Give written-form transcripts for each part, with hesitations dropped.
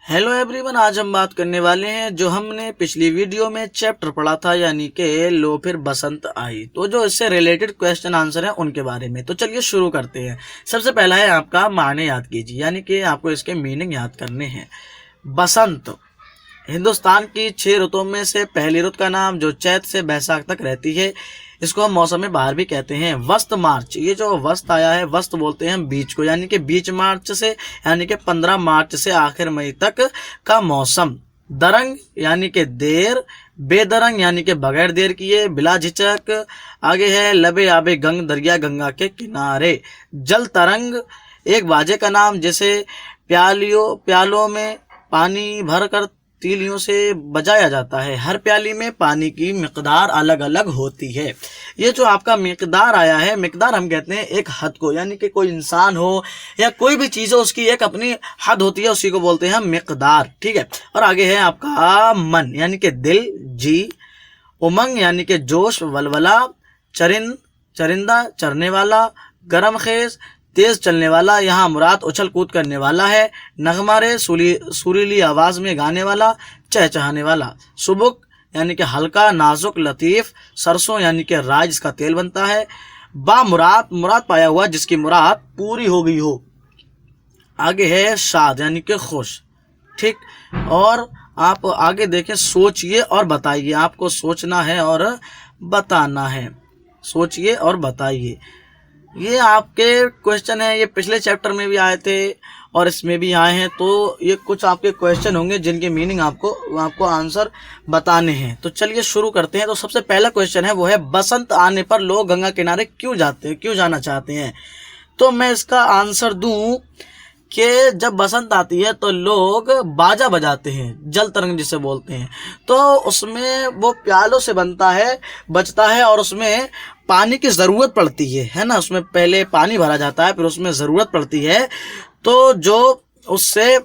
Hello everyone, आज हम बात करने वाले हैं जो हमने पिछली वीडियो में चैप्टर पढ़ा था, यानी कि लो फिर बसंत आई। तो जो इससे रिलेटेड क्वेश्चन आंसर है उनके बारे में। तो चलिए शुरू करते हैं। सबसे पहला है आपका माने याद कीजिए, यानी कि आपको इसके मीनिंग याद करने हैं। बसंत हिंदुस्तान की 6 ऋतुओं में से पहली ऋतु का नाम, जो चैत से बैसाख तक रहती है। इसको हम मौसम बहार भी कहते हैं। वस्त मार्च, ये जो वस्त आया है, वस्त बोलते हैं हम बीच को, यानी कि बीच मार्च से यानी कि 15 मार्च से आखिर मई तक का मौसम। दरंग यानी कि देर, बेदरंग यानी कि बगैर देर किए, बिला झिझक। आगे है लबे आबे गंग, दरिया गंगा के किनारे। जल तरंग एक बाजे का नाम, जैसे प्यालों में पानी भर कर तीलियों से बजाया जाता है। हर प्याली में पानी की मिकदार अलग अलग होती है। ये जो आपका मिकदार आया है, मिकदार हम कहते हैं एक हद को, यानी कि कोई इंसान हो या कोई भी चीज हो, उसकी एक अपनी हद होती है, उसी को बोलते हैं मिकदार। ठीक है। और आगे है आपका मन, यानी कि दिल, जी। उमंग यानी कि जोश, वलवला। चरिंदा चरने वाला। गरम खेज तेज चलने वाला, यहाँ मुराद उछल कूद करने वाला है। नगमारे सुरीली आवाज में गाने वाला, चहचहाने वाला। सुबुक यानी कि हल्का, नाजुक, लतीफ। सरसों यानी कि राई जिसका तेल बनता है। मुराद पाया हुआ जिसकी मुराद पूरी हो गई हो। आगे है शाद यानी कि खुश। ठीक। और आप आगे देखें, सोचिए और बताइए। आपको सोचना है और बताना है। सोचिए और बताइए। ये आपके क्वेश्चन है, ये पिछले चैप्टर में भी आए थे और इसमें भी आए हैं। तो ये कुछ आपके क्वेश्चन होंगे जिनके मीनिंग आपको आंसर बताने हैं। तो चलिए शुरू करते हैं। तो सबसे पहला क्वेश्चन है वो है, बसंत आने पर लोग गंगा किनारे क्यों जाना चाहते हैं। तो मैं इसका आंसर दूं कि जब बसंत आती है तो लोग बाजा बजाते हैं, जल तरंग जिसे बोलते हैं। तो उसमें वो प्यालों से बचता है और उसमें पानी की जरूरत पड़ती है ना। उसमें पहले पानी भरा जाता है, फिर उसमें जरूरत पड़ती है। तो जो उससे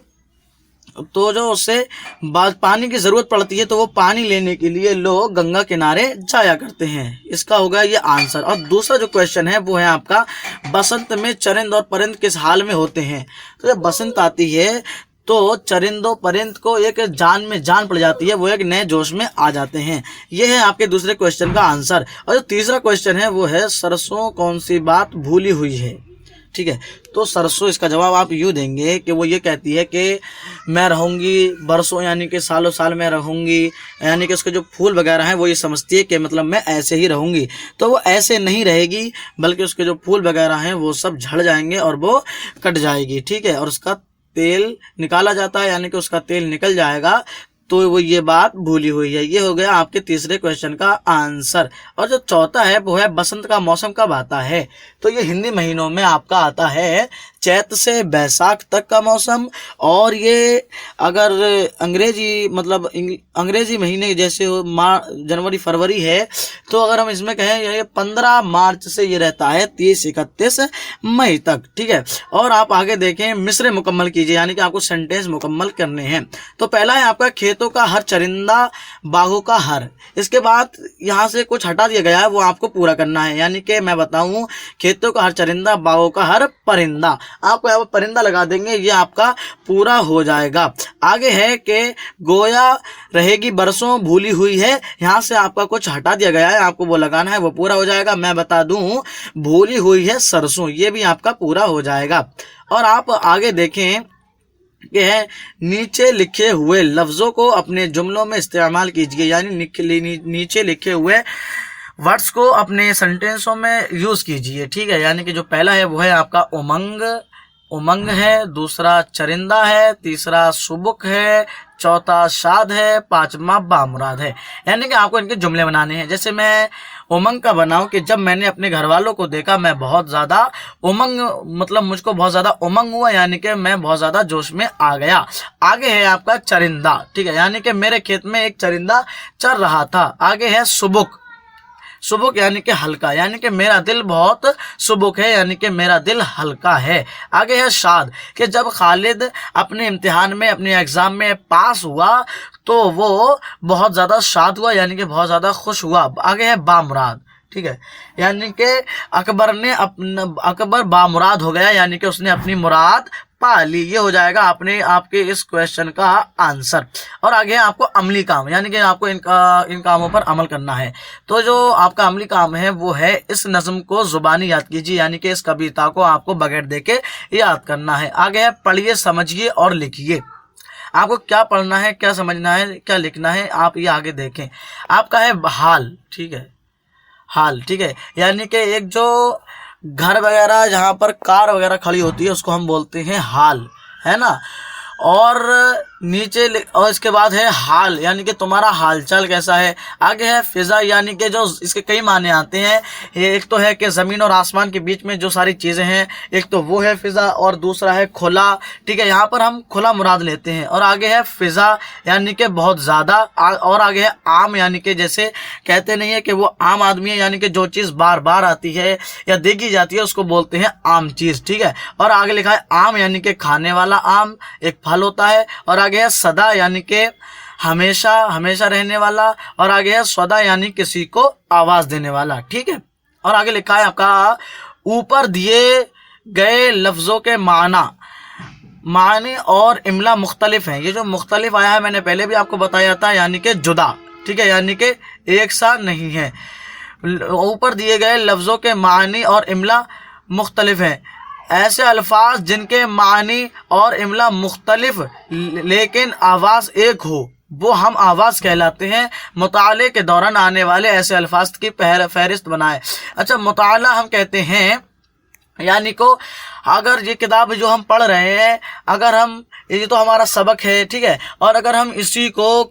पानी की जरूरत पड़ती है, तो वो पानी लेने के लिए लोग गंगा किनारे जाया करते हैं। इसका होगा ये आंसर। और दूसरा जो क्वेश्चन है वो है आपका, बसंत में चरिंद और परिंद किस हाल में होते हैं। तो जब बसंत आती है तो चरिंदों परिंद को एक जान में जान पड़ जाती है, वो एक नए जोश में आ जाते हैं। ये है आपके दूसरे क्वेश्चन का आंसर। और जो तीसरा क्वेश्चन है वो है, सरसों कौन सी बात भूली हुई है। ठीक है। तो सरसों, इसका जवाब आप यूँ देंगे कि वो ये कहती है कि मैं रहूंगी बरसों, यानी कि सालों साल मैं रहूंगी, यानी कि उसके जो फूल वगैरह हैं वो ये समझती है कि मतलब मैं ऐसे ही रहूंगी। तो वो ऐसे नहीं रहेगी, बल्कि उसके जो फूल वगैरह हैं वो सब झड़ जाएंगे और वो कट जाएगी। ठीक है। और उसका तेल निकाला जाता है, यानी कि उसका तेल निकल जाएगा। तो वो ये बात भूली हुई है। ये हो गया आपके तीसरे क्वेश्चन का आंसर। और जो चौथा है वो है, बसंत का मौसम कब आता है। तो ये हिंदी महीनों में आपका आता है चैत से बैसाख तक का मौसम। और ये अगर अंग्रेजी महीने जैसे जनवरी फरवरी है, तो अगर हम इसमें कहें ये 15 मार्च से ये रहता है 30-31 मई तक। ठीक है। और आप आगे देखें, मिसरे मुकम्मल कीजिए, यानी कि आपको सेंटेंस मुकम्मल करने हैं। तो पहला है आपका, खेतों का हर चरिंदा, बागों का हर। इसके बाद यहाँ से कुछ हटा दिया गया है, वो आपको पूरा करना है। यानी कि मैं बताऊं, खेतों का हर चरिंदा, बागों का हर परिंदा। आपको यहाँ पर परिंदा लगा देंगे, ये आपका पूरा हो जाएगा। आगे है कि गोया रहेगी बरसों भूली हुई है। यहाँ से आपका कुछ हटा दिया गया है, आपको वो लगाना है, वो पूरा हो जाएगा। मैं बता दूं, भूली हुई है सरसों, ये भी आपका पूरा हो जाएगा। और आप आगे देखें कि है, नीचे लिखे हुए लफ्जों को अपने जुमलों में इस्तेमाल कीजिए, यानी नीचे लिखे हुए वर्ड्स को अपने सेंटेंसों में यूज कीजिए। ठीक है। यानी कि जो पहला है वो है आपका उमंग है, दूसरा चरिंदा है, तीसरा सुबुक है, चौथा शाद है, पांचवा बामुराद है। यानी कि आपको इनके जुमले बनाने हैं। जैसे मैं उमंग का बनाऊं कि जब मैंने अपने घर वालों को देखा, मैं बहुत ज्यादा मुझको बहुत ज्यादा उमंग हुआ, यानी कि मैं बहुत ज्यादा जोश में आ गया। आगे है आपका चरिंदा। ठीक है। यानी कि मेरे खेत में एक चरिंदा चर रहा था। आगे है सुबुक यानी कि हल्का, यानी कि मेरा दिल बहुत सुबुक है, यानी कि मेरा दिल हल्का है। आगे है शाद कि जब खालिद अपने इम्तिहान में, अपने एग्जाम में पास हुआ तो वो बहुत ज्यादा शाद हुआ, यानी कि बहुत ज्यादा खुश हुआ। आगे है बामुराद। ठीक है। यानी कि अकबर बामुराद हो गया, यानी कि उसने अपनी मुराद पा ली। ये हो जाएगा आपने आपके इस क्वेश्चन का आंसर। और आगे है आपको अमली काम, यानी कि आपको इन कामों पर अमल करना है। तो जो आपका अमली काम है वो है इस नज्म को जुबानी याद कीजिए, यानी कि इस कविता को आपको बगैर देखे याद करना है। आगे है पढ़िए, समझिए और लिखिए। आपको क्या पढ़ना है, क्या समझना है, क्या लिखना है, आप ये आगे देखें। आपका है हाल, ठीक है, हाल, ठीक है, यानी कि एक जो घर वगैरह जहाँ पर कार वगैरह खड़ी होती है उसको हम बोलते हैं हाल, है ना। और नीचे और इसके बाद है हाल, यानी कि तुम्हारा हालचाल कैसा है। आगे है फिजा, यानी कि जो इसके कई माने आते हैं। एक तो है कि ज़मीन और आसमान के बीच में जो सारी चीज़ें हैं, एक तो वो है फिजा, और दूसरा है खुला, ठीक है, यहाँ पर हम खुला मुराद लेते हैं। और आगे है फिजा यानी कि बहुत ज़्यादा। और आगे है आम, यानी कि जैसे कहते नहीं है कि वो आम आदमी है, यानी कि जो चीज़ बार बार आती है या देखी जाती है उसको बोलते हैं आम चीज़, ठीक है। और आगे लिखा है आम, यानी कि खाने वाला आम एक फल होता है। और आगे है सदा, यानी कि हमेशा हमेशा रहने वाला। और आगे है सदा, यानी किसी को आवाज देने वाला, ठीक है। और आगे लिखा है आपका ऊपर दिए गए लफ्जों के माने और इमला मुख्तलिफ हैं। ये जो मुख्तलिफ आया है मैंने पहले भी आपको बताया था, यानी कि जुदा, ठीक है, यानी कि एक सा नहीं है। ऊपर दिए गए लफ्जों के मानी और इमला मुख्तलिफ हैं। ऐसे अल्फाज जिनके मानी और इमला मुख्तलिफ लेकिन आवाज़ एक हो वो हम आवाज़ कहलाते हैं। मुताले के दौरान आने वाले ऐसे अल्फाज की फहरिस्त बनाए। अच्छा, मुताला हम कहते हैं यानी को अगर ये किताब जो हम पढ़ रहे हैं, अगर हम ये तो हमारा सबक है, ठीक है, और अगर हम इसी को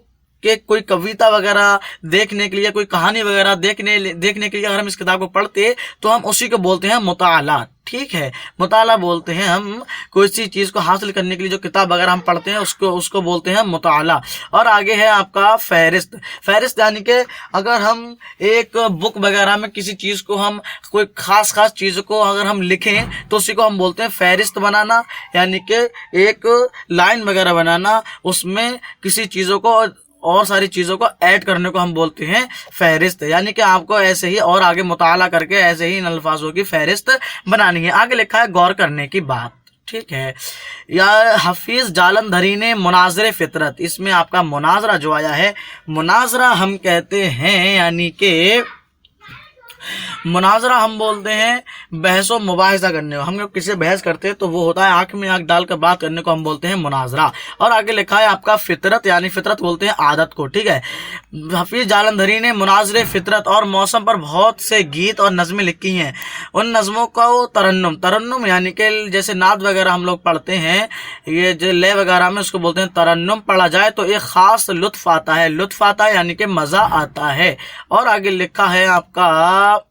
कि कोई कविता वगैरह देखने के लिए, कोई कहानी वगैरह देखने के लिए अगर हम इस किताब को पढ़ते तो हम उसी को बोलते हैं मुताला, ठीक है। मुताला बोलते हैं हम कोई सी चीज़ को हासिल करने के लिए जो किताब वगैरह हम पढ़ते हैं उसको बोलते हैं मुताला। और आगे है आपका फहरिस्त। फहरिस्त यानी कि अगर हम एक बुक वगैरह में किसी चीज़ को हम कोई खास चीज़ को अगर हम लिखें तो उसी को हम बोलते हैं फहरिस्त बनाना, यानी कि एक लाइन वगैरह बनाना, उसमें किसी चीज़ों को और सारी चीज़ों को ऐड करने को हम बोलते हैं फहरिस्त। यानी कि आपको ऐसे ही और आगे मुताला करके ऐसे ही इन अल्फाजों की फहरिस्त बनानी है। आगे लिखा है गौर करने की बात, ठीक है। या हफीज जालंधरी ने मुनाजरे फितरत, इसमें आपका मुनाजरा जो आया है, मुनाजरा हम कहते हैं, यानी कि मुनाजरा हम बोलते हैं बहसो मुबाहिसा करने को। हम लोग किसी बहस करते हैं तो वो होता है आंख में आंख डालकर बात करने को हम बोलते हैं मुनाजरा। और आगे लिखा है आपका फितरत, यानी फितरत बोलते हैं आदत को, ठीक है। हफीज जालंधरी ने मुनाजरे फितरत और मौसम पर बहुत से गीत और नज़में लिखी हैं। उन नज़मों को तरन्नुम यानी कि जैसे नात वगैरह हम लोग पढ़ते हैं, ये जो लय वगैरह में उसको बोलते हैं तरन्नुम, पढ़ा जाए तो एक ख़ास लुत्फ़ आता है, यानी कि मज़ा आता है। और आगे लिखा है आपका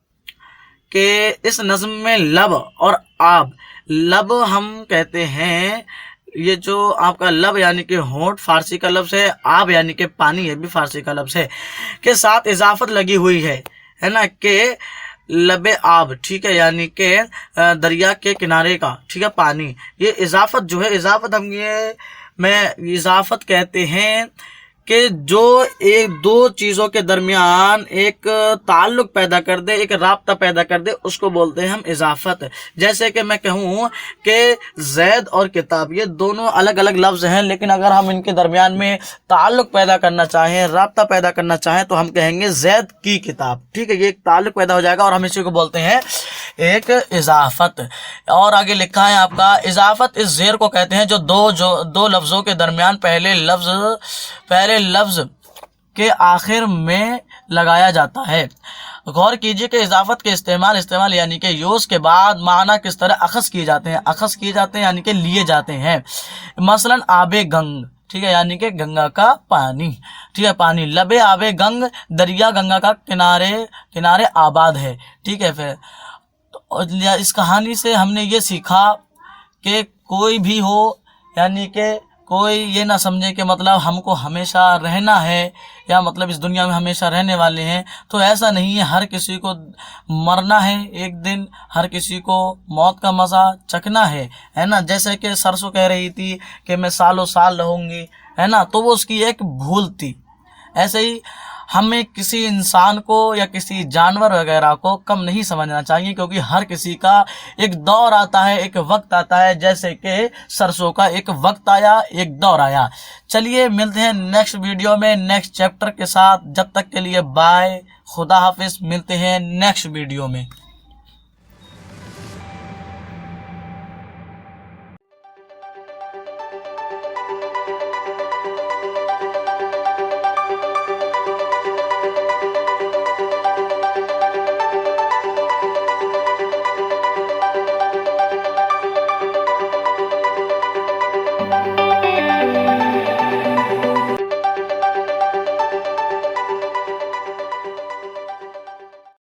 कि इस नज़्म में लब और आब, लब हम कहते हैं, ये जो आपका लब यानी कि होंठ फारसी का लफ्ज़ है, आब यानी कि पानी, ये भी फारसी का लफ्ज़ है, के साथ इजाफत लगी हुई है ना, कि लबे आब, ठीक है, यानी कि दरिया के किनारे का, ठीक है, पानी। ये इजाफत जो है, इजाफत हम ये में इजाफत कहते हैं कि जो एक दो चीज़ों के दरमियान एक ताल्लुक पैदा कर दे, एक राब्ता पैदा कर दे, उसको बोलते हैं हम इजाफत। जैसे कि मैं कहूँ कि जैद और किताब, ये दोनों अलग अलग लफ्ज़ हैं, लेकिन अगर हम इनके दरमियान में ताल्लुक पैदा करना चाहें, राब्ता पैदा करना चाहें, तो हम कहेंगे जैद की किताब, ठीक है। ये एक ताल्लुक पैदा हो जाएगा और हम इसी को बोलते हैं एक इजाफत। और आगे लिखा है आपका इजाफत इस ज़ेर को कहते हैं जो दो लफ्ज़ों के दरमियान पहले लफ्ज़ के आखिर में लगाया जाता है। गौर कीजिए कि इजाफत के इस्तेमाल यानी कि यूज़ के बाद माना किस तरह अखज़ किए जाते हैं, यानी कि लिए जाते हैं। मसलन आबे गंग, ठीक है, यानी कि गंगा का पानी, ठीक है, पानी। लबे आबे गंग, दरिया गंगा का किनारे आबाद है, ठीक है। फिर तो इस कहानी से हमने ये सीखा कि कोई भी हो, यानी कि कोई ये ना समझे कि मतलब हमको हमेशा रहना है या मतलब इस दुनिया में हमेशा रहने वाले हैं, तो ऐसा नहीं है। हर किसी को मरना है एक दिन, हर किसी को मौत का मज़ा चखना है ना। जैसे कि सरसों कह रही थी कि मैं सालों साल रहूँगी, है ना, तो वो उसकी एक भूल थी। ऐसे ही हमें किसी इंसान को या किसी जानवर वगैरह को कम नहीं समझना चाहिए, क्योंकि हर किसी का एक दौर आता है, एक वक्त आता है, जैसे कि सरसों का एक वक्त आया, एक दौर आया। चलिए मिलते हैं नेक्स्ट वीडियो में नेक्स्ट चैप्टर के साथ। जब तक के लिए बाय, खुदा हाफिज, मिलते हैं नेक्स्ट वीडियो में।